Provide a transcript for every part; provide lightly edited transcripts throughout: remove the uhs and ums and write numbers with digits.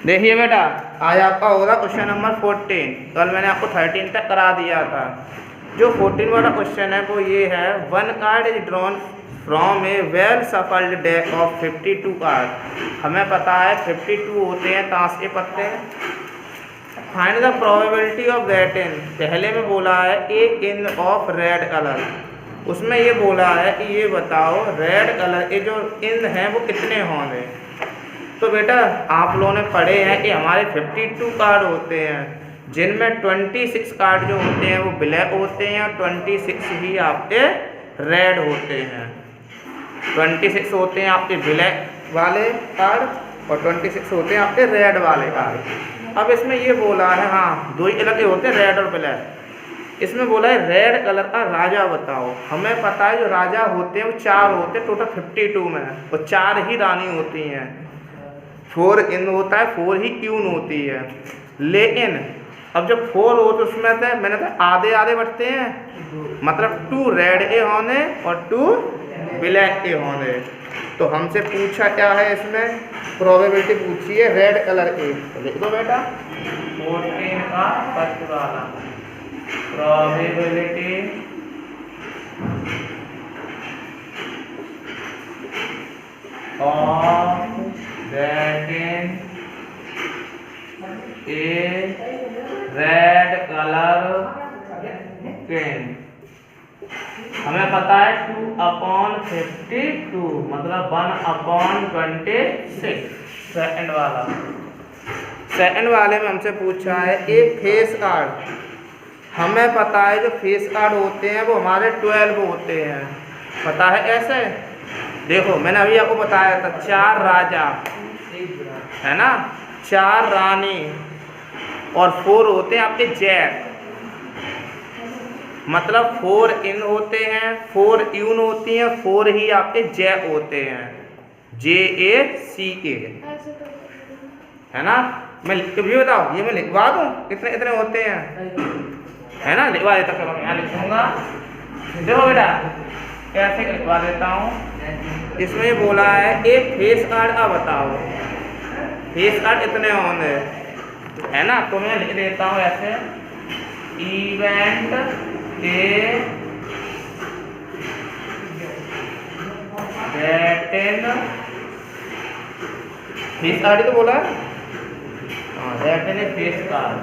देखिए बेटा, आज आपका होगा क्वेश्चन नंबर 14। कल मैंने आपको 13 तक करा दिया था। जो 14 वाला क्वेश्चन है वो ये है, one card is drawn from A well shuffled deck of 52 card. हमें पता है 52 होते हैं ताश के पत्ते। Find the probability of that इन। पहले में बोला है एक इन ऑफ रेड कलर, उसमें ये बोला है कि ये बताओ रेड कलर के जो इन हैं वो कितने होंगे। तो बेटा आप लोगों ने पढ़े हैं कि हमारे 52 कार्ड होते हैं, जिनमें 26 कार्ड जो होते हैं वो ब्लैक होते हैं और 26 ही आपके रेड होते हैं। 26 होते हैं आपके ब्लैक वाले कार्ड और 26 होते हैं आपके रेड वाले कार्ड। अब इसमें ये बोला है, हाँ दो ही अलग होते हैं, रेड और ब्लैक। इसमें बोला है रेड कलर का राजा बताओ। हमें पता है जो राजा होते हैं वो 4 होते हैं टोटल 52 में, और 4 ही रानी होती हैं। 4 इन होता है, 4 ही क्यून होती है। लेकिन अब जब 4 हो तो उसमें से मैंने कहा आधे आधे बढ़ते हैं, मतलब 2 रेड ए होने और 2 ब्लैक ए होने। तो हमसे पूछा क्या है, इसमें प्रोबेबिलिटी पूछी है रेड कलर की। तो लिख दो बेटा 14 का फर्स्ट वाला, probability of that in a red colour can. हमें पता है 2/52 मतलब 1/26। सेकंड वाला, सेकंड वाले में हमसे पूछा है एक फेस कार्ड। हमें पता है जो फेस कार्ड होते हैं वो हमारे 12 होते हैं। पता है कैसे, देखो मैंने अभी आपको बताया था 4 राजा है ना, 4 रानी और 4 होते हैं आपके जैक, मतलब 4 इन होते हैं, 4 यून होती हैं, 4 ही आपके जैक होते हैं, JACK है ना। मैं ये बताओ, ये मैं लिखवा दूँ कितने कितने होते हैं, है ना, लिखवा देता। चलो मैं यहाँ लिखूंगा, देखो बेटा कैसे लिखवा देता हूँ। इसमें ये बोला है एक फेस कार्ड का बताओ, फेस कार्ड इतने होंगे, है ना। तो मैं लिख देता हूँ ऐसे, event A that face card ही तो बोला है, हाँ that in face card,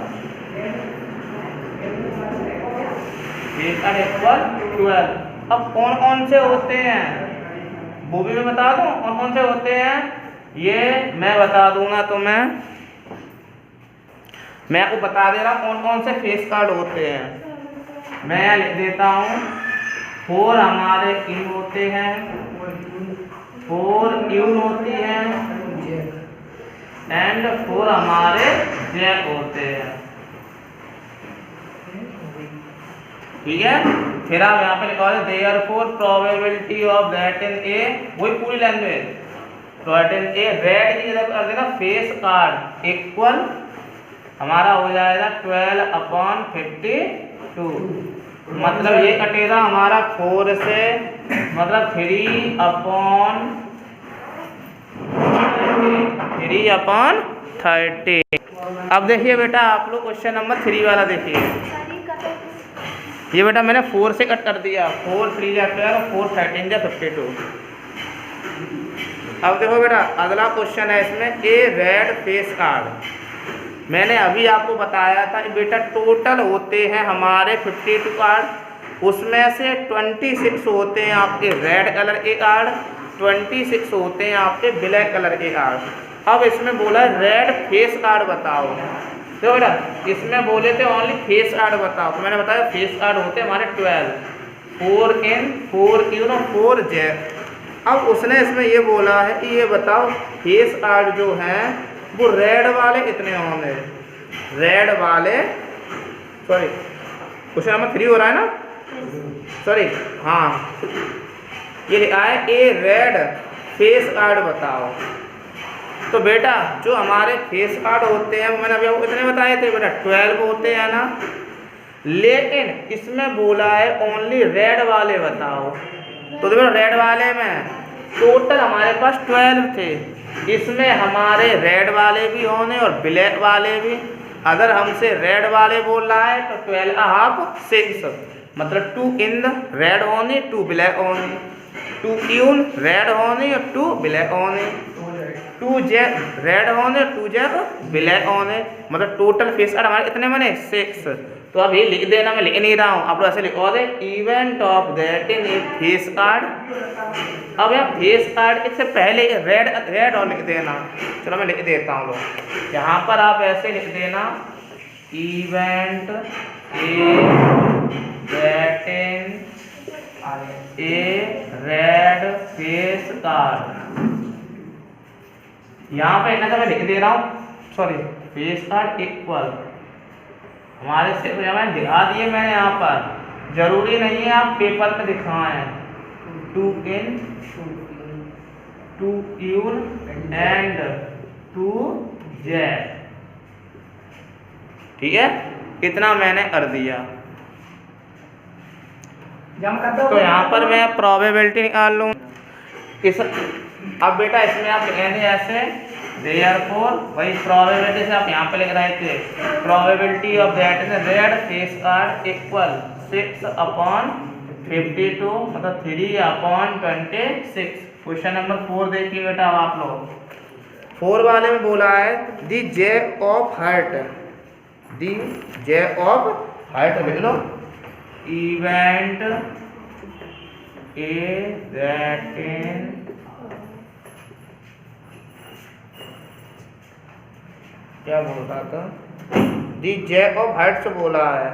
face card equal 12। अब कौन कौन से होते हैं वो भी मैं बता दूं, कौन कौन से होते हैं ये मैं बता दूंगा। तो मैं आपको बता दे रहा कौन कौन से फेस कार्ड होते हैं। मैं यहाँ लिख देता हूँ 4 हमारे इन होते हैं, 4 यून होती हैं एंड 4 हमारे जैक होते हैं, ठीक है। फिर आप यहाँ पे लिखा है therefore probability of that in a, वही पूरी language, that in a red की जगह कर देना फेस कार्ड इक्वल हमारा हो जाएगा 12/52, मतलब ये कटेगा हमारा 4 से, मतलब 3/30। अब देखिए बेटा आप लोग क्वेश्चन नंबर 3 वाला देखिए। ये बेटा मैंने 4 से कट कर दिया, 4 3 जा 12 और 4 13 जा 52। अब देखो बेटा अगला क्वेश्चन है, इसमें ए रेड फेस कार्ड। मैंने अभी आपको बताया था बेटा टोटल होते हैं हमारे 52 कार्ड, उसमें से 26 होते हैं आपके रेड कलर के कार्ड, 26 होते हैं आपके ब्लैक कलर के कार्ड। अब इसमें बोला है रेड फेस कार्ड बताओ। तो बेटा इसमें बोले थे ओनली फेस कार्ड बताओ, तो मैंने बताया फेस कार्ड होते हैं हमारे 12, 4 इन 4 यून और 4 जैक। अब उसने इसमें ये बोला है कि ये बताओ फेस कार्ड जो हैं वो रेड वाले कितने होंगे। रेड वाले, सॉरी क्वेश्चन नंबर 3 हो रहा है ना, सॉरी हाँ, ये लिखा है ए रेड फेस कार्ड बताओ। तो बेटा जो हमारे फेस कार्ड होते हैं मैंने अभी आपको कितने बताए थे बेटा, 12 होते हैं ना। लेकिन इसमें बोला है ओनली रेड वाले बताओ। तो देखो रेड वाले में टोटल हमारे पास 12 थे, इसमें हमारे रेड वाले भी होने और ब्लैक वाले भी। अगर हमसे रेड वाले बोल रहा है तो 12 हाफ 6, मतलब 2 in the red only 2 black only, 2 in red only और 2 ब्लैक ओनली, 2 जेक रेड होने 2 जेक ब्लैक होने, मतलब टोटल फेस कार्ड हमारे इतने बने 6। तो अब ये लिख देना, मैं लिख नहीं रहा हूँ, आप लोग ऐसे लिखो the event of that in a face card. अब यहाँ फेस कार्ड इससे पहले रेड और लिख देना। चलो मैं लिख देता हूँ लोग, यहाँ पर आप ऐसे लिख देना event A that in a red face card. यहाँ पे इतना मैं लिख दे रहा हूँ, सॉरी फेस कार्ड इक्वल हमारे से मैंने दिखा दिए मैंने यहाँ पर, जरूरी नहीं है आप पेपर पे दिखाएं। 2 इन 2 यून एंड 2 जेड, ठीक है, इतना मैंने कर दिया। तो यहाँ पर मैं प्रोबेबिलिटी निकाल लूँ इस। अब बेटा इसमें आप लिखेंगे ऐसे देयरफॉर, वही प्रोबेबिलिटी से आप यहाँ पे लिख रहे थे, probability of that in red face card equal 6/52, मतलब 3/26। क्वेश्चन नंबर 4 देखिए बेटा। अब आप लोग 4 वाले में बोला है the J of heart, the J of heart लिख लो, इवेंट ए दैट इन क्या बोल रहा था, दी जे ऑफ हाइट से बोला है।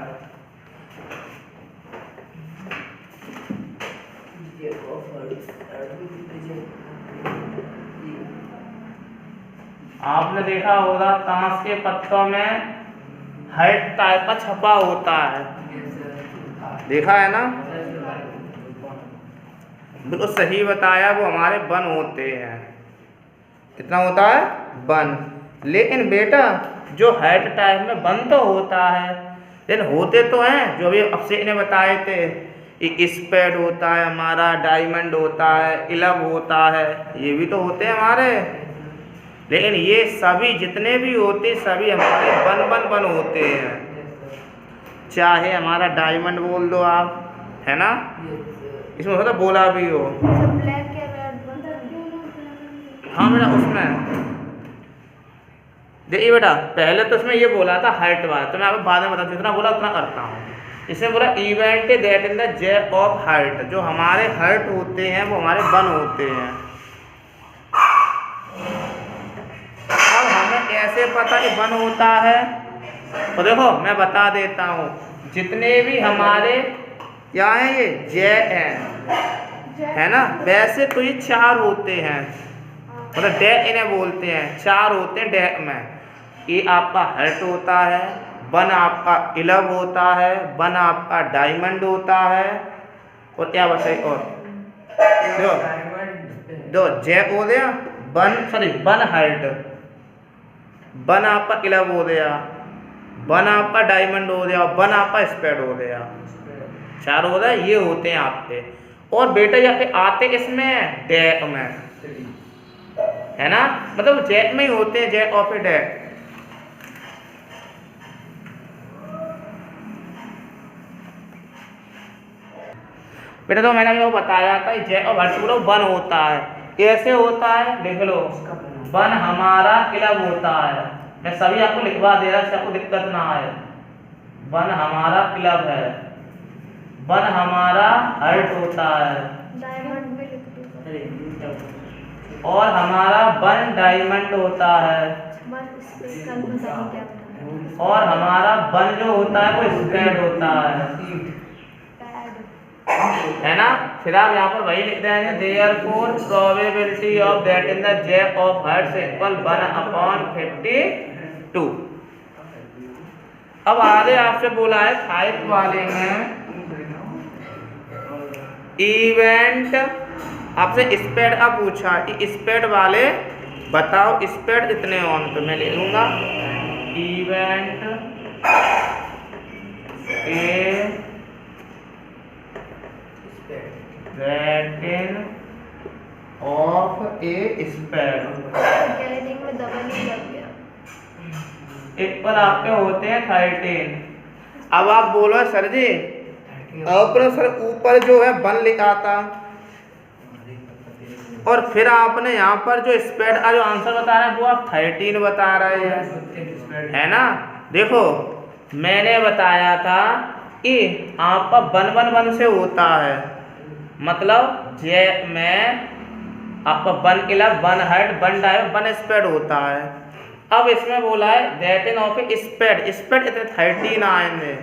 आपने देखा होगा ताश के पत्तों में हाइट टाइप का छपा होता है, देखा है ना, बिल्कुल सही बताया, वो हमारे बन होते हैं। कितना होता है? बन। लेकिन बेटा जो हाइट टाइप में बन तो होता है, लेकिन होते तो हैं जो अभी अक्षय ने बताए थे, एक स्पेड होता है हमारा, डायमंड होता है, इलब होता है, ये भी तो होते हैं हमारे। लेकिन ये सभी जितने भी होते सभी हमारे बन होते हैं, चाहे हमारा डायमंड बोल दो आप, है ना, इसमें होता बोला भी हो। हाँ बेटा उसमें देखिए बेटा, पहले तो इसमें ये बोला था हाइट वाला, तो मैं आपको बाद में बता, जितना बोला उतना करता हूँ। इसमें बोला event that in the J of height, जो हमारे हाइट होते हैं वो हमारे बन होते हैं। अब हमें कैसे पता कि बन होता है, तो देखो मैं बता देता हूँ, जितने भी हमारे यहाँ हैं ये जे हैं, है ना, वैसे तो ये 4 होते हैं, मतलब डे इन्हें बोलते हैं, 4 होते हैं डे में। ये आपका हर्ट होता है, बन आपका इलब होता है, बन आपका डायमंड होता है, और क्या बताइए और दो जे हो गया, बन सॉरी बन हर्ट, बन आपका इलब हो गया, बन आपका डायमंड हो गया, बन आपका स्पेड हो गया, 4 हो गया, ये होते हैं आपके। और बेटा यहाँ पे आते इसमें डैक में, है ना, मतलब जैक में ही होते हैं, जैक ऑफ ए डैक। बेटा तो मैंने आपको बताया था जैक ऑफ हार्ट बन होता है, कैसे होता है देख लो, बन हमारा क्लब होता है, मैं सभी आपको लिखवा दे रहा, आपको दिक्कत ना आए। बन हमारा क्लब है, बन हमारा हर्ट होता है, और हमारा बन डायमंड होता है, और हमारा बन जो होता है वो स्पेड होता है ना। फिर आप यहाँ पर वही लिख देंगे therefore probability of that in the J of heart equal 1/52। अब आगे आपसे बोला है 5 वाले में इवेंट, आपसे स्पेड का पूछा कि स्पेड वाले बताओ, स्पेड इतने ऑन, तो मैं ले लूंगा event A that in of a spade में डबल ही लग गया। इक्वल आपके होते हैं 13। अब आप बोलो सर जी आपने सर ऊपर जो है 1 लिखा था और फिर आपने यहाँ पर जो स्पेड का जो आंसर बता रहे हैं वो आप 13 बता रहे हैं, है ना। देखो मैंने बताया था कि आपका 1 1 1 से होता है, मतलब जे में आपका 1 11 1 हाइट 1 डाइव 1 स्पेड होता है। अब इसमें बोला है दैट इन ऑफ स्पेड इतने 13 आएंगे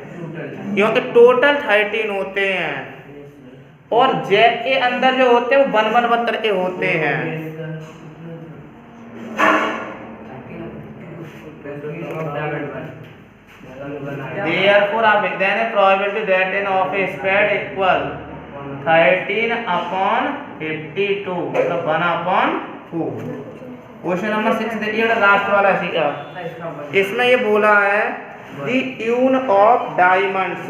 क्योंकि टोटल 13 होते हैं और जे के अंदर जो होते हैं वो 1 1 1 करके होते हैं। Therefore आप लिखते हैं probability that n of a spread equal 13/52 मतलब 1/2। क्वेश्चन नंबर 6 देखिए लास्ट वाला इसी का। इसमें ये बोला है the queen of diamonds,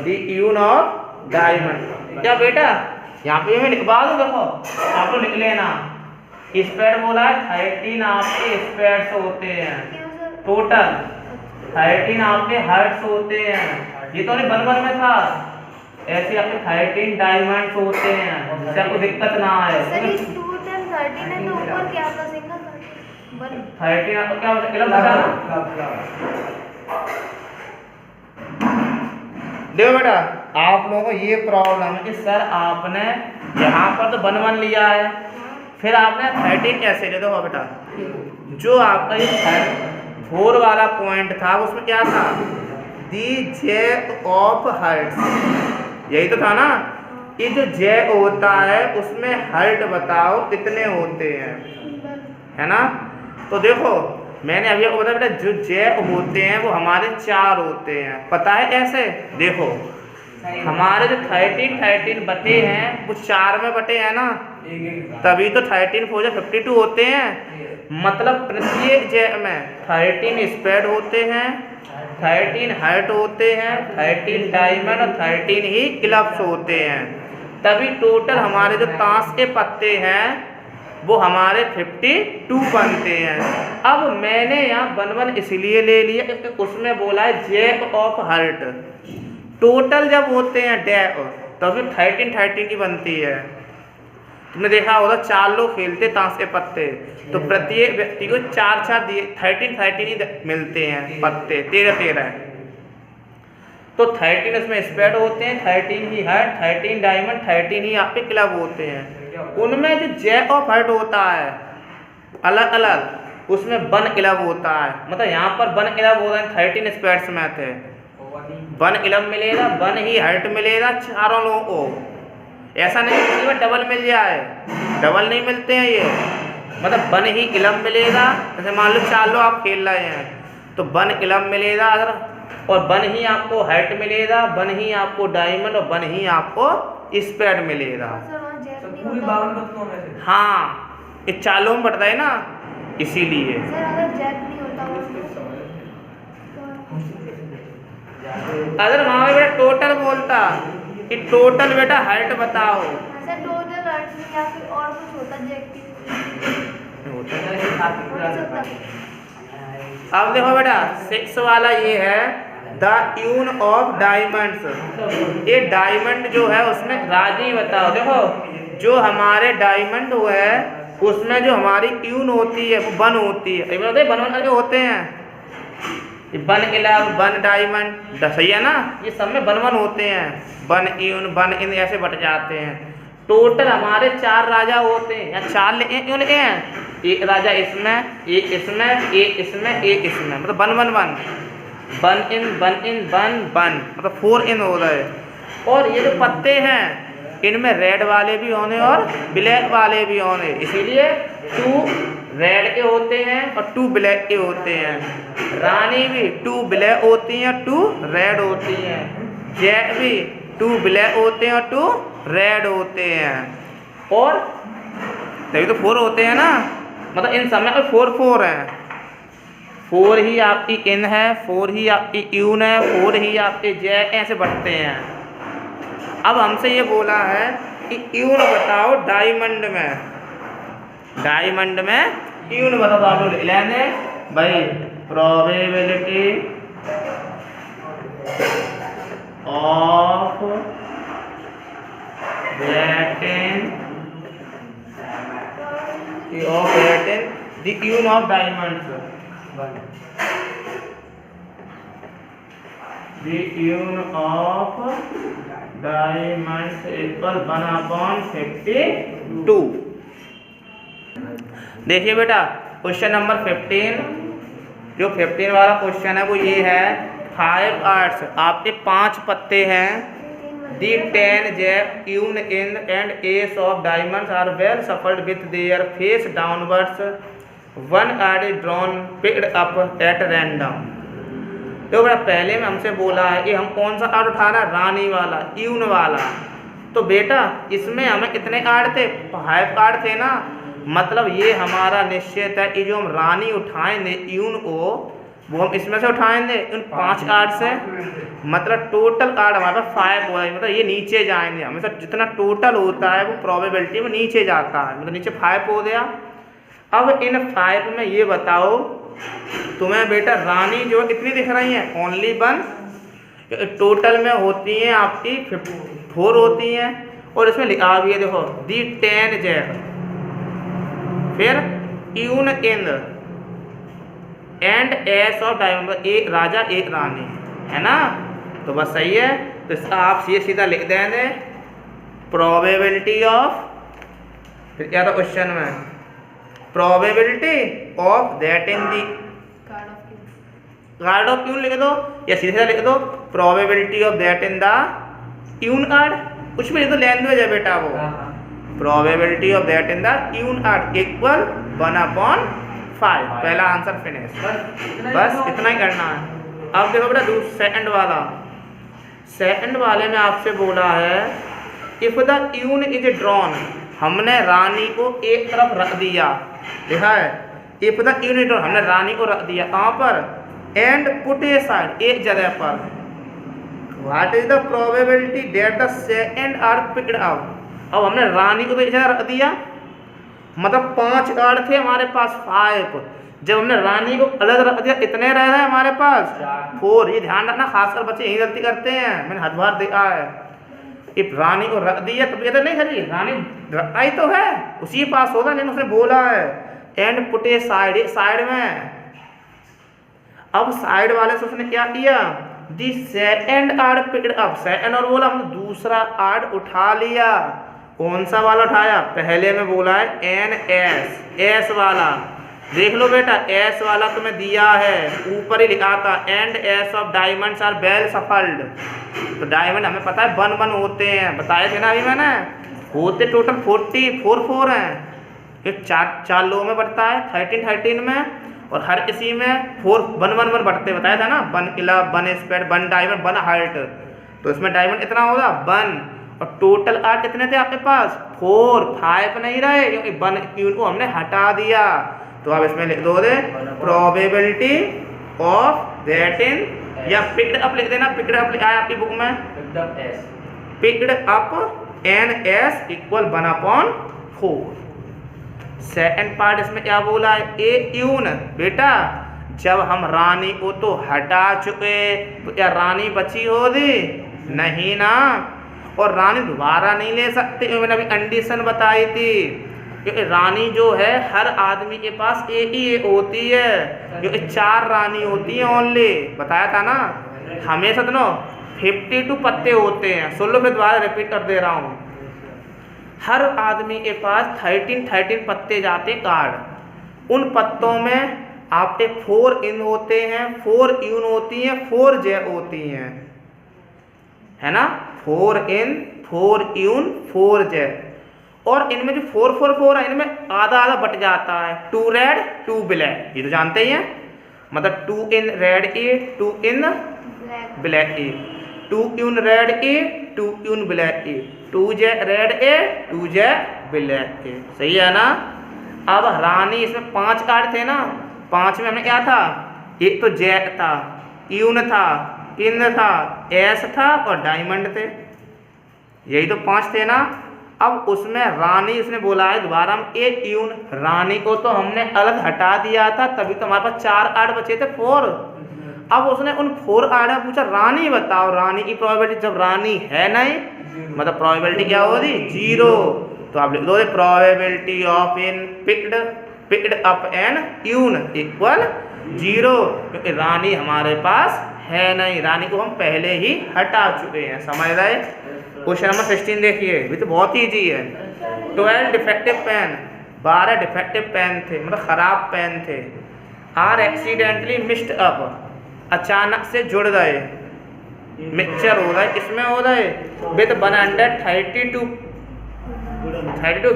the queen of diamond. क्या बेटा यहाँ पे मैं लिखवा दूं, देखो आप लोग लिख लेना। स्पेड बोला है 13 आपके स्पेड्स होते हैं, टोटल 13 आपके हर्ट्स होते हैं। ये तो नहीं 1 1 में था, ऐसे आपके 13 डायमंड्स होते हैं जिससे आपको दिक्कत ना आए। सर इस टोटल 13 है तो ऊपर क्या था सिंगल 13 आपको क्या होता है। देखो बेटा आप लोगों को ये प्रॉब्लम है कि सर आपने यहाँ पर तो 1 1 लिया है, फिर आपने 13 कैसे ले। देखो बेटा जो आपका ये 4 वाला पॉइंट था उसमें क्या था, दी जे ऑफ हर्ट्स, यही तो था ना। ये जो जे होता है उसमें हर्ट बताओ कितने होते हैं, है ना। तो देखो मैंने अभी आपको बताया बेटा जो जे होते हैं वो हमारे 4 होते हैं, पता है कैसे। देखो हमारे जो 13 बटे हैं वो 4 में बटे हैं ना, तभी तो 13 4 52 होते हैं। मतलब प्रत्येक जे में 13 स्पेड होते हैं, 13 हर्ट होते हैं, 13 डायमंड और 13 ही क्लब्स होते हैं, तभी टोटल हमारे जो ताश के पत्ते हैं वो हमारे 52 बनते हैं। अब मैंने यहाँ 1 1 इसलिए ले लिया क्योंकि उसमें बोला है जैक ऑफ हर्ट, टोटल जब होते हैं डैक तो फिर 13 की बनती है। तुमने देखा होगा 4 लोग खेलते ताश के पत्ते तो प्रत्येक व्यक्ति को 4 दिए 13 ही मिलते हैं पत्ते, 13 तो 13 इसमें स्प्रेड होते हैं, 13 ही हर्ट, 13 डायमंड, 13 ही आपके क्लब होते हैं। उनमें जो जैक ऑफ हर्ट होता है अलग अलग, उसमें 1 क्लब होता है, मतलब यहाँ पर 1 क्लब होता है 13 स्पेड्स में थे, 1 क्लब मिलेगा, 1 ही हर्ट मिलेगा चारों लोगों को। ऐसा नहीं किसी में डबल मिल जाए, डबल नहीं मिलते हैं ये, मतलब 1 ही क्लब मिलेगा। जैसे मान लो 4 लोग आप खेल रहे हैं तो 1 क्लब मिलेगा अगर, और 1 ही आपको हर्ट मिलेगा, 1 ही आपको डायमंड और 1 ही आपको स्पेड मिलेगा। हाँ ये 4 लोगों में बढ़ता है ना, इसीलिए। अगर वहाँ पे बेटा टोटल बोलता कि टोटल बेटा हर्ट बताओ, टोटल हर्ट में या फिर और कुछ होता अब देखो बेटा 6 वाला ये है द यून ऑफ डायमंड्स। ये डायमंड जो है उसमें राजी बताओ। देखो जो हमारे डायमंड हुए है उसमें जो हमारी यून होती है वो 1 होती है, 1 होते हैं, 1 क्लब 1 डायमंड, सही है ना। ये सब में 1 होते हैं, 1 यून 1 इन ऐसे बट जाते हैं। टोटल हमारे 4 राजा होते हैं, या 4 यून लिखे हैं, एक राजा इसमें, एक इसमें, एक इसमें, एक इसमें, मतलब 1 1 1 1 इन 1 इन 1 1 मतलब 4 इन हो रहे। और ये जो पत्ते हैं इनमें रेड वाले भी होने और ब्लैक वाले भी होने, इसीलिए 2 रेड के होते हैं और 2 ब्लैक के होते हैं। रानी भी 2 ब्लैक होती हैं, 2 रेड होती हैं। जैक भी 2 ब्लैक होते हैं और 2 रेड होते हैं। और तभी तो 4 होते हैं ना, मतलब इन समय में 4 हैं। 4 ही आपकी इन है, 4 ही आपकी यून है, 4 ही आपके जैक ऐसे बढ़ते हैं। अब हमसे ये बोला है यून बताओ डायमंड में, डायमंड में यून बताओ। तो आप लोग लेने भाई probability of getting the queen of diamonds, the queen of diamonds equal 1/52। देखिए बेटा क्वेश्चन नंबर 15, जो 15 वाला क्वेश्चन है वो ये है 5 आर्ट्स, आपके 5 पत्ते हैं। The 10 jack यून in and ace of diamonds are well shuffled with their face downwards. One card is drawn picked up at random। तो बेटा पहले में हमसे बोला है कि हम कौन सा कार्ड उठाना, रानी वाला, यून वाला। तो बेटा इसमें हमें कितने कार्ड थे, 5 कार्ड थे ना, मतलब ये हमारा निश्चित है कि जो हम रानी उठाएंगे यून को वो हम इसमें से उठाएंगे उन 5 कार्ड से, मतलब टोटल कार्ड हमारे पास 5 हो है, मतलब ये नीचे जाएंगे हमेशा, जितना टोटल होता है वो प्रोबेबिलिटी में नीचे जाता है, मतलब नीचे 5 हो गया। अब इन 5 में ये बताओ तुम्हें बेटा रानी जो कितनी दिख रही है, ओनली 1, टोटल में होती हैं आपकी 4 होती हैं, और इसमें लिखा भी है देखो दी 10 जैक, फिर queen in and ace of diamond, एक राजा एक रानी, है ना। तो बस सही है, तो इसका आप सीधा लिख देंगे प्रोबेबिलिटी ऑफ, फिर क्या था क्वेश्चन में, probability of that in the card of queen लिख दो, या सीधे लिख दो probability of that in the queen card, कुछ भी लिख दो, लैंग्वेज है बेटा वो, probability of that in the queen card equal 1/5। पहला आंसर फिनिश, बस इतना ही करना है। अब देखो बेटा सेकंड वाला, सेकंड वाले में आपसे बोला है इफ द यून इज ड्रॉन, हमने रानी को एक तरफ रख दिया, देखा है, इफ द यून इज ड्रॉन, हमने रानी को रख दिया कहाँ पर, एंड पुट ए साइड, एक जगह पर, what is the probability that the second are picked up. अब हमने रानी को तो एक जगह रख दिया, मतलब 5 कार्ड थे हमारे पास 5, जब हमने रानी को अलग रख दिया इतने रह रहे हमारे पास 4। ये ध्यान रखना, खासकर बच्चे यही गलती करते हैं, मैंने हर बार देखा है, इफ रानी को रख दिया तो कहते नहीं सर रानी रखा ही तो है, उसी के पास होगा, लेकिन उसने बोला है एंड पुट ए साइड, एक साइड में। अब साइड वाले से उसने क्या किया, the second card picked up, second और बोला हमने दूसरा कार्ड उठा लिया, कौन सा वाला उठाया, पहले में बोला है एन एस, एस वाला, देख लो बेटा एस वाला तुम्हें दिया है, ऊपर ही लिखा था and ace of diamonds are well shuffled. तो डायमंड हमें पता है 1 होते हैं, बताए थे ना अभी मैंने, होते टोटल 44 हैं, ये 4 लो में बढ़ता है, 13 में, और हर किसी में 1 बढ़ते, बताया था ना, 1 किला 1 स्पेड 1 डायमंड 1 हार्ट, तो इसमें डायमंड इतना होगा 1, और टोटल कार्ड कितने थे आपके पास 4, 5 नहीं रहे क्योंकि 1 क्यून को हमने हटा दिया। तो आप इसमें लिख दो दे प्रोबेबिलिटी ऑफ दैट इन, या पिक्ड अप लिख देना, पिक्ड अप लिखा है आपकी बुक में, picked up N S equal 1/4। Second part इसमें क्या बोला है, ए यून, बेटा जब हम रानी को तो हटा चुके तो क्या रानी बची होगी, नहीं ना, और रानी दोबारा नहीं ले सकते, मैंने अभी कंडीशन बताई थी, क्योंकि रानी जो है हर आदमी के पास एक ही होती है, क्योंकि 4 रानी होती है ओनली, बताया था ना, हमेशा तो 52 पत्ते होते हैं, सुन लो मैं दोबारा रिपीट कर दे रहा हूँ, हर आदमी के पास 13 पत्ते जाते कार्ड, उन पत्तों में आपके 4 इन होते हैं, 4 यून होती हैं, 4 जे होती हैं, है ना, 4 इन 4 यून 4 जे, और इनमें जो 4 है इनमें आधा बट जाता है, 2 रेड 2 ब्लैक, ये तो जानते ही हैं, मतलब 2 in red A 2 in black ए, 2 यून रेड ए 2 यून ब्लैक ए, 2 जे रेड ए 2 जे ब्लैक ए, सही है ना। अब रानी इसमें 5 कार्ड थे ना, 5 में हमने क्या था, एक तो जैक था, यून था, इन था, एस था और डायमंड थे, यही तो 5 थे ना। अब उसमें रानी उसने बोला है दोबारा हम एक यून, रानी को तो हमने अलग हटा दिया था, तभी तो हमारे पास 4 8 बचे थे 4। अब उसने उन 4 8 में पूछा रानी बताओ, रानी की प्रोबेबिलिटी, जब रानी है नहीं मतलब प्रोबेबिलिटी क्या होगी 0। तो आप लिख दो probability of in picked up an queen equal 0, क्योंकि रानी हमारे पास है नहीं, रानी को हम पहले ही हटा चुके हैं। समझ रहे? क्वेश्चन नंबर 16 देखिए, ये तो बहुत ईजी है। 12 डिफेक्टिव पेन, 12 डिफेक्टिव पेन थे मतलब ख़राब पेन थे, आर एक्सीडेंटली मिस्ड अप, अचानक से जुड़ गए, मिक्सचर हो गए, इसमें हो गए विद 132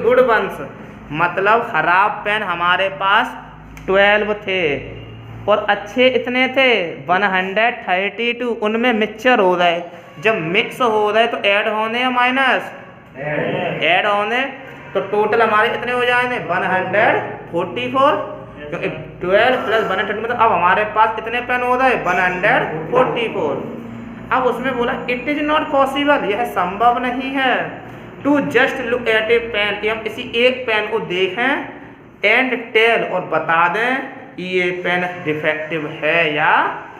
गुड वंस, मतलब ख़राब पेन हमारे पास 12 थे और अच्छे इतने थे 132, उनमें मिक्सचर हो गए। जब मिक्स हो गए तो ऐड होने या माइनस ऐड होने, तो टोटल हमारे इतने हो जाएंगे 144, क्योंकि 12 प्लस 132 मतलब अब हमारे पास इतने पेन हो गए 144। अब उसमें बोला इट इज नॉट पॉसिबल, यह संभव नहीं है, to just look at a pen, कि हम किसी एक पेन को देखें एंड टेल और बता दें ये पेन डिफेक्टिव है या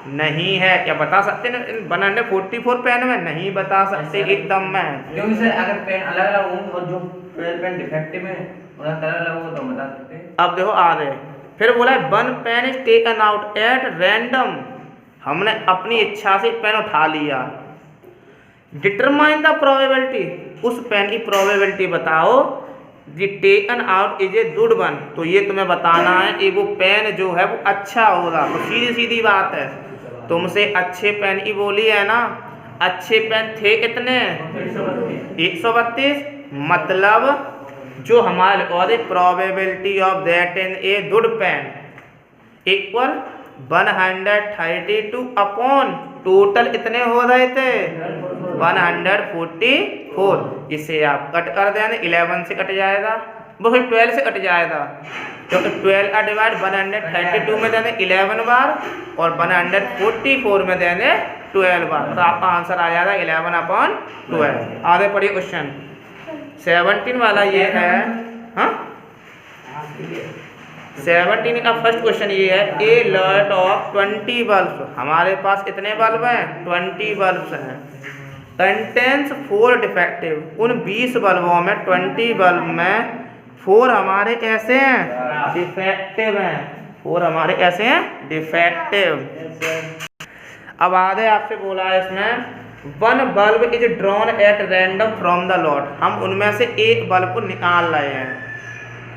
नहीं है। क्या बता सकते हैं 144 पेन में? नहीं बता सकते एकदम में, क्योंकि सर अगर पेन अलग अलग होंगे और जो पेन डिफेक्टिव है उनका कलर अलग होगा तो हम बता सकते हैं। अब देखो आ रहे, फिर बोला है 1 pen is taken out at random, हमने अपनी इच्छा से पेन उठा लिया, डिटरमाइन द प्रोबेबिलिटी, उस पेन की प्रोबेबिलिटी बताओ, the taken out is a good one, तो ये तुम्हें बताना है कि वो पेन जो है वो अच्छा होगा। तो सीधी सीधी बात है, तुमसे अच्छे पेन की बोली है ना, अच्छे पेन थे कितने 132, मतलब जो हमारे और probability of that in a good pen equal 132 upon total इतने हो रहे थे 144, इसे आप कट कर देना, 11 से कट जाएगा, वो फिर 12 से कट जाएगा, क्योंकि 12 का डिवाइड 132 में देने 11 बार और 144 में देने 12 बार, तो आपका आंसर आ जाएगा 11/12। आगे पढ़िए क्वेश्चन 17 वाला ये है, हाँ 17 का फर्स्ट क्वेश्चन ये है, ए लॉट ऑफ 20 बल्ब, हमारे पास इतने बल्ब हैं 20 बल्ब हैं, कंटेंस 4 डिफेक्टिव, उन 20 बल्बों में 20 बल्ब में 4 हमारे कैसे हैं डिफेक्टिव हैं, 4 हमारे कैसे हैं डिफेक्टिव। अब आगे आपसे बोला है इसमें 1 bulb is drawn at random from the lot, हम उनमें से एक बल्ब को निकाल रहे हैं,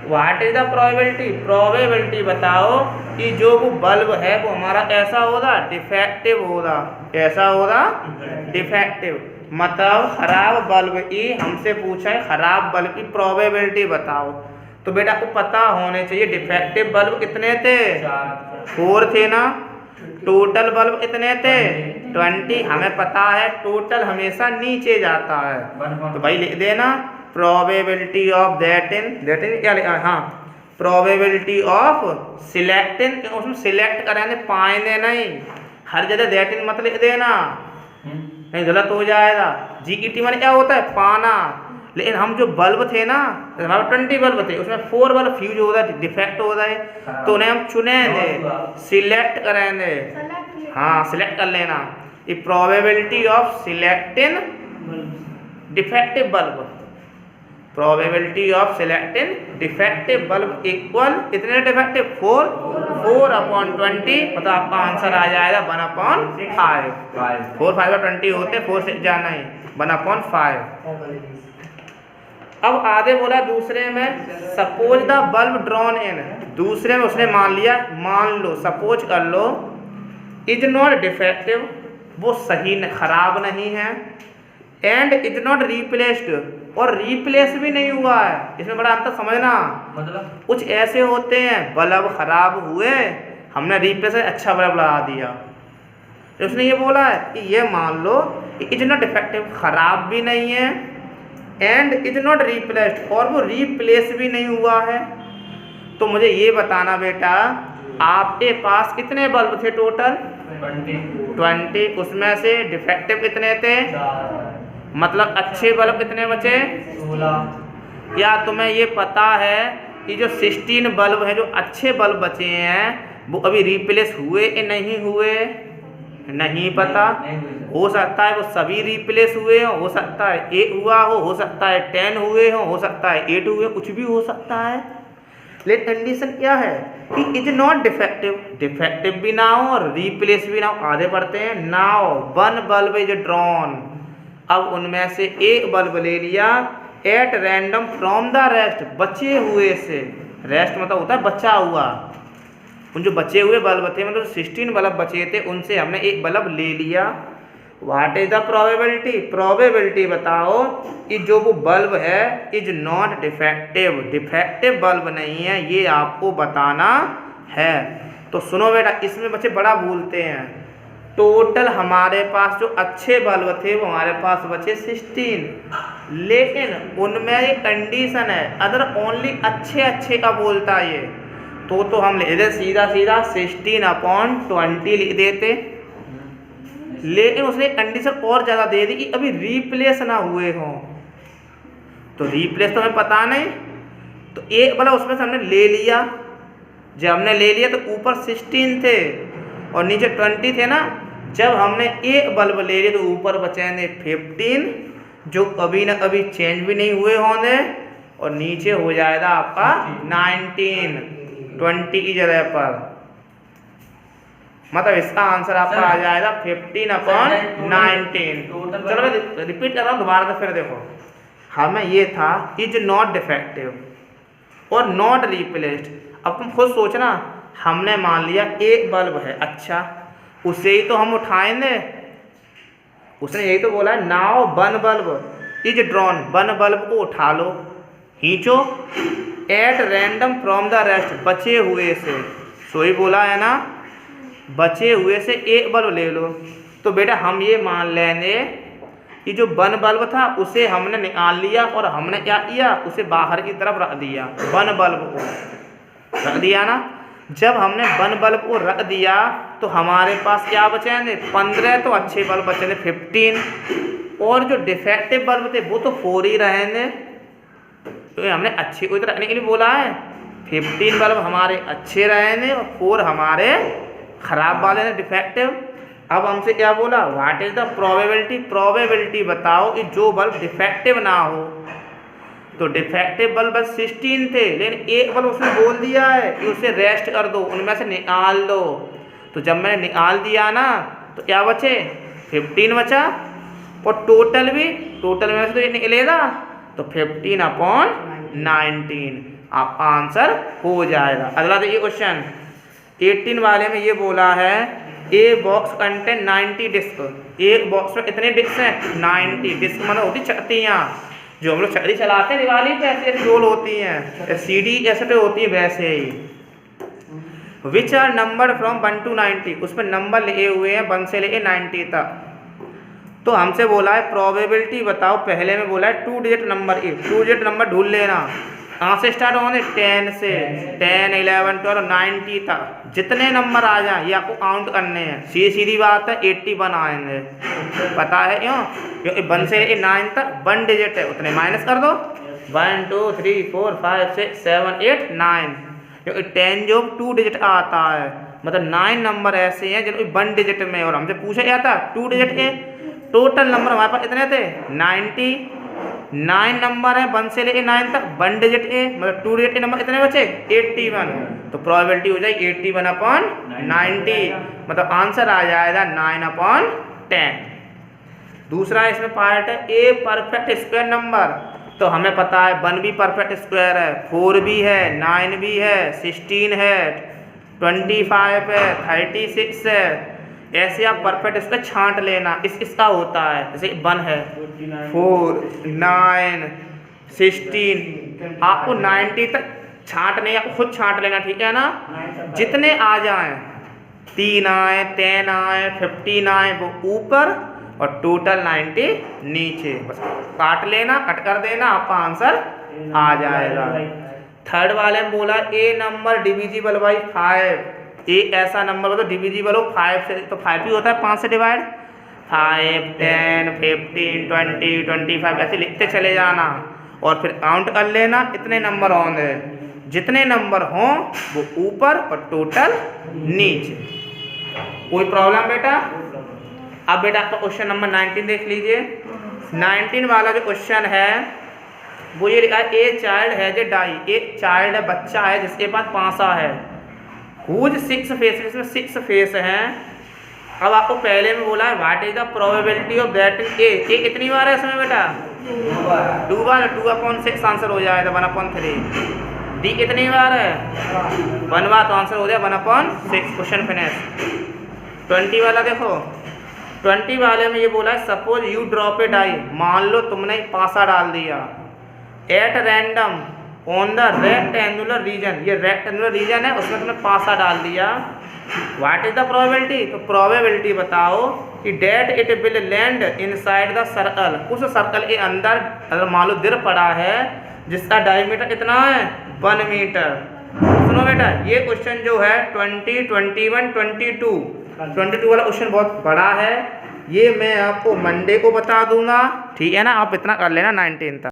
what is the probability, probability बताओ कि जो वो बल्ब है वो हमारा ऐसा होगा डिफेक्टिव होगा, कैसा होगा डिफेक्टिव, मतलब खराब बल्ब की हमसे पूछा है खराब बल्ब की प्रोबेबिलिटी बताओ, तो बेटा आपको पता होने चाहिए डिफेक्टिव बल्ब कितने थे 4 थे ना, टोटल बल्ब कितने थे 20, हमें पता है टोटल हमेशा नीचे जाता है, तो भाई लिख देना प्रोबेबिलिटी ऑफ दैट इन क्या लिखा है, हाँ प्रोबेबिलिटी ऑफ सिलेक्टिंग, उसमें सिलेक्ट कराने पाएंगे नहीं, हर जगह दैट इन मत लिख देना, नहीं गलत हो जाएगा। GET में क्या होता है पाना, लेकिन हम जो बल्ब थे ना हमारे 20 बल्ब थे, उसमें 4 बल्ब फ्यूज हो रहा है डिफेक्ट हो रहा है, तो उन्हें हम चुनेंगे सिलेक्ट करेंगे, हाँ सिलेक्ट कर लेना, ये probability of selecting defective bulb, probability of selecting defective bulb equal कितने डिफेक्टिव 4/20, मतलब आपका आंसर आ जाएगा 1/5, 4 5 20 होते, 4 से जाना ही 1/5। अब आगे बोला दूसरे में suppose the bulb drawn in, दूसरे में उसने मान लिया, मान लो सपोज कर लो इज नॉट डिफेक्टिव, वो सही खराब नहीं है, एंड इज नॉट रिप्लेस्ड, और रिप्लेस भी नहीं हुआ है, इसमें बड़ा अंतर समझना, मतलब कुछ ऐसे होते हैं बल्ब खराब हुए हमने रिप्लेस अच्छा बल्ब लगा दिया, तो उसने ये बोला है कि ये मान लो इज नॉट डिफेक्टिव, खराब भी नहीं है, एंड इज नॉट रिप्लेस्ड, और वो रिप्लेस भी नहीं हुआ है, तो मुझे ये बताना बेटा आपके पास कितने बल्ब थे टोटल 20, उसमें से डिफेक्टिव कितने थे, मतलब अच्छे बल्ब कितने बचे 16, या तुम्हें ये पता है कि जो 16 बल्ब है, जो अच्छे बल्ब बचे हैं, वो अभी रिप्लेस हुए या नहीं हुए? नहीं पता। नहीं हुई सर। हो सकता है वो सभी रिप्लेस हुए हो सकता है 8 हुआ हो सकता है 10 हुए हो सकता है 8 हुए, कुछ भी हो सकता है। लेकिन कंडीशन क्या है कि इज नॉट डिफेक्टिव, डिफेक्टिव भी ना हो और रिप्लेस भी ना हो। आगे बढ़ते हैं। नाउ 1 बल्ब इज ड्रॉन, अब उनमें से एक बल्ब ले लिया at random from the rest, बचे हुए से। रेस्ट मतलब होता है बचा हुआ। उन जो बचे हुए बल्ब थे, मतलब 16 बल्ब बचे थे, उनसे हमने एक बल्ब ले लिया। What is the probability, probability बताओ कि जो वो बल्ब है is not defective, defective bulb नहीं है, ये आपको बताना है। तो सुनो बेटा, इसमें बच्चे बड़ा भूलते हैं। टोटल हमारे पास जो अच्छे बल्ब थे वो हमारे पास बचे 16, लेकिन उनमें एक कंडीशन है, अगर ओनली अच्छे का बोलता ये तो हम लिख देते सीधा 16/20 लिख देते। लेकिन उसने कंडीशन और ज़्यादा दे दी कि अभी रिप्लेस ना हुए हों, तो रिप्लेस तो हमें पता नहीं। तो एक बल्ब उसमें से हमने ले लिया, जब हमने ले लिया तो ऊपर 16 थे और नीचे 20 थे ना। जब हमने एक बल्ब ले लिया तो ऊपर बचेंगे 15, जो कभी ना कभी चेंज भी नहीं हुए होंगे, और नीचे हो जाएगा आपका 19, 20 की जगह पर। मतलब इसका आंसर आपका आ जाएगा 15/19। चलो मैं रिपीट कर रहा हूँ दोबारा से, फिर देखो। हमें ये था इज नॉट डिफेक्टिव और नॉट रिप्लेस्ड। अब तुम खुद सोचना, हमने मान लिया एक बल्ब है, अच्छा उसे ही तो हम उठाएंगे। उसने यही तो बोला है, now 1 bulb is drawn, 1 bulb को उठा लो, खींचो at random from the rest, बचे हुए से। सो ही बोला है ना, बचे हुए से एक बल्ब ले लो। तो बेटा हम ये मान लेंगे कि जो 1 बल्ब था उसे हमने निकाल लिया और हमने क्या किया, उसे बाहर की तरफ रख दिया। 1 बल्ब को रख दिया ना। जब हमने 1 बल्ब को रख दिया तो हमारे पास क्या बचेंगे, 15 तो अच्छे बल्ब बचेंगे 15, और जो डिफेक्टिव बल्ब थे वो तो 4 ही रहेंगे। तो हमने अच्छे को रखने के लिए बोला है। 15 बल्ब हमारे अच्छे रहेंगे और 4 हमारे खराब वाले हैं, डिफेक्टिव। अब हमसे क्या बोला, what is the probability, probability बताओ कि जो बल्ब डिफेक्टिव ना हो। तो डिफेक्टिव बल्ब 16 थे, लेकिन एक बल्ब उसने बोल दिया है कि उसे रेस्ट कर दो, उनमें से निकाल दो। तो जब मैंने निकाल दिया ना तो क्या बचे, 15 बचा, और टोटल में से तो ये निकलेगा, तो 15/19 आपका आंसर हो जाएगा। अगला देखिए क्वेश्चन 18 वाले में ये बोला है ए बॉक्स कंटेन 90 डिस्क, एक बॉक्स में कितने डिस्क हैं, 90 डिस्क। मतलब होती छत्तियाँ, जो हम लोग छतरी चलाते हैं दिवाली पे, ऐसे रोल होती हैं, CD कैसेट होती है वैसे ही। Which are number from 1 to 90, उसमें नंबर लिखे हुए हैं 1 से लेके 90 तक। तो हमसे बोला है प्रोबेबिलिटी बताओ, पहले में बोला है 2 डिजिट नंबर, 2 डिजिट नंबर ढूंढ लेना। कहाँ से स्टार्ट होंगे, 10 से, 10, 11, 12, 90 तक जितने नंबर आ जाए ये आपको काउंट करने हैं। सीधी बात है, 81 आएंगे। पता है क्यों, क्योंकि 1 से 9 तक 1 डिजिट है, उतने माइनस कर दो, 1 2 3 4 5 6 7 8 9, क्योंकि 10 जो 2 डिजिट आता है, मतलब 9 नंबर ऐसे हैं जिनमें 1 डिजिट में। और हमसे पूछा गया था 2 डिजिट के, टोटल नंबर हमारे पास इतने थे 90, 9 नंबर है 1 से लेके 9 तक, 1 डिजिट ए, मतलब 2 डिजिट के नंबर इतने बचे 81। तो प्रोबेबिलिटी हो जाएगी 81/90, मतलब आंसर आ जाएगा 9/10। दूसरा इसमें पार्ट है ए परफेक्ट स्क्वायर नंबर। तो हमें पता है 1 भी परफेक्ट स्क्वायर है, 4 भी है, 9 भी है, 16 है, 25 है, 36 है। ऐसे आप परफेक्ट स्क्वायर छांट लेना, इसका होता है, जैसे 1 है, 4, 9, 16, आपको 90 तक छांट नहीं, आपको खुद छांट लेना, ठीक है ना। जितने आ जाएं, 3 आए, 10 आए, 15 आए वो ऊपर, और टोटल 90 नीचे। बस काट लेना, कट कर देना, आपका आंसर आ जाएगा। थर्ड वाले में बोला ए नंबर डिविजिबल बाई 5, एक ऐसा नंबर मतलब डिविजिबल हो 5 से, तो 5 भी होता है 5 से डिवाइड, 5, 10, 15, 20, 25 ऐसे लिखते चले जाना। और फिर काउंट कर लेना इतने नंबर होंगे, जितने नंबर हों वो ऊपर और टोटल नीचे। कोई प्रॉब्लम बेटा? अब बेटा आपका क्वेश्चन नंबर 19 देख लीजिए। 19 वाला जो क्वेश्चन है वो ये लिखा है, a child has a die, एक चाइल्ड है, बच्चा है जिसके पास पासा है, हुज 6 फेस, इसमें 6 फेस हैं। अब आपको पहले में बोला है what is the probability of that a कितनी बार है इसमें बेटा? 2 बार। 2/6 आंसर हो जाएगा 1/3। डी कितनी बार है? 1 बार, तो आंसर हो जाए 1/6। Question finish. 20 वाला देखो, 20 वाले में ये बोला है suppose you drop a die, मान लो तुमने एक पासा डाल दिया, at random on the rectangular region, ये रेक्टेंगुलर रीजन है उसमें तुमने पासा डाल दिया। What is the probability? तो प्रोबेबिलिटी बताओ कि that it will land inside the circle, उस सर्कल के अंदर अगर मान लो दिर पड़ा है जिसका डायमीटर कितना है 1 मीटर। सुनो बेटा, ये क्वेश्चन जो है 20, 21, 22 वाला क्वेश्चन बहुत बड़ा है, ये मैं आपको मंडे को बता दूंगा, ठीक है ना? आप इतना कर लेना 19 तक।